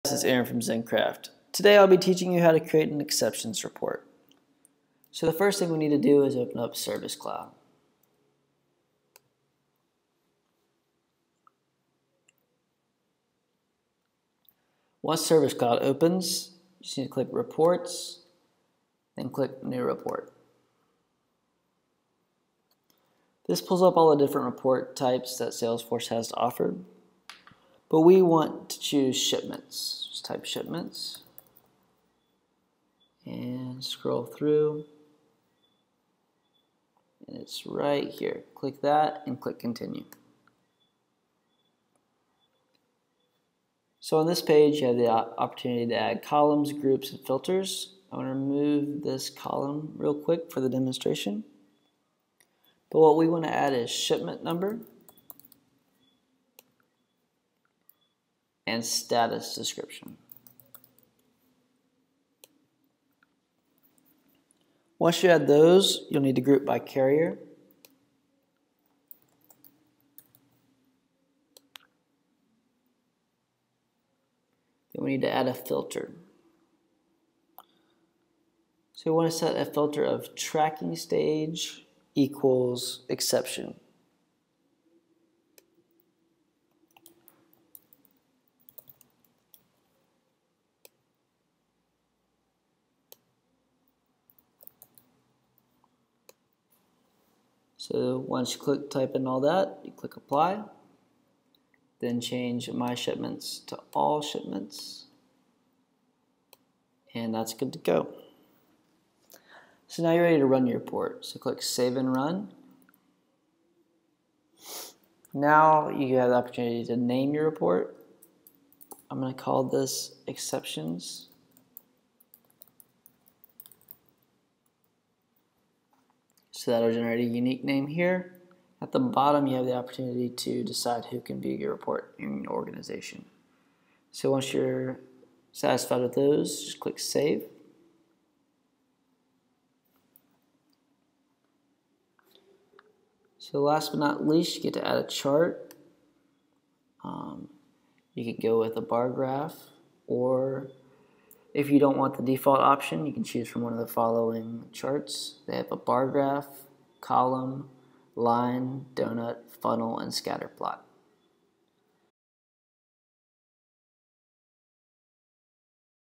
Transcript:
This is Aaron from Zenkraft. Today I'll be teaching you how to create an exceptions report. So the first thing we need to do is open up Service Cloud. Once Service Cloud opens, you just need to click Reports, then click New Report. This pulls up all the different report types that Salesforce has to offer, but we want to choose Shipments. Just type Shipments and scroll through, and it's right here. Click that and click Continue. So on this page, you have the opportunity to add columns, groups, and filters. I want to remove this column real quick for the demonstration. But what we want to add is shipment number and status description. Once you add those, you'll need to group by carrier. Then we need to add a filter. So we want to set a filter of tracking stage equals exception. So once you type in all that, you click Apply, then change My Shipments to All Shipments, and that's good to go. So now you're ready to run your report. So click Save and Run. Now you have the opportunity to name your report. I'm going to call this Exceptions. So that'll generate a unique name here. At the bottom, you have the opportunity to decide who can view your report in your organization. So once you're satisfied with those, just click Save. So last but not least, you get to add a chart. You could go with a bar graph, or if you don't want the default option, you can choose from one of the following charts. They have a bar graph, column, line, donut, funnel, and scatter plot.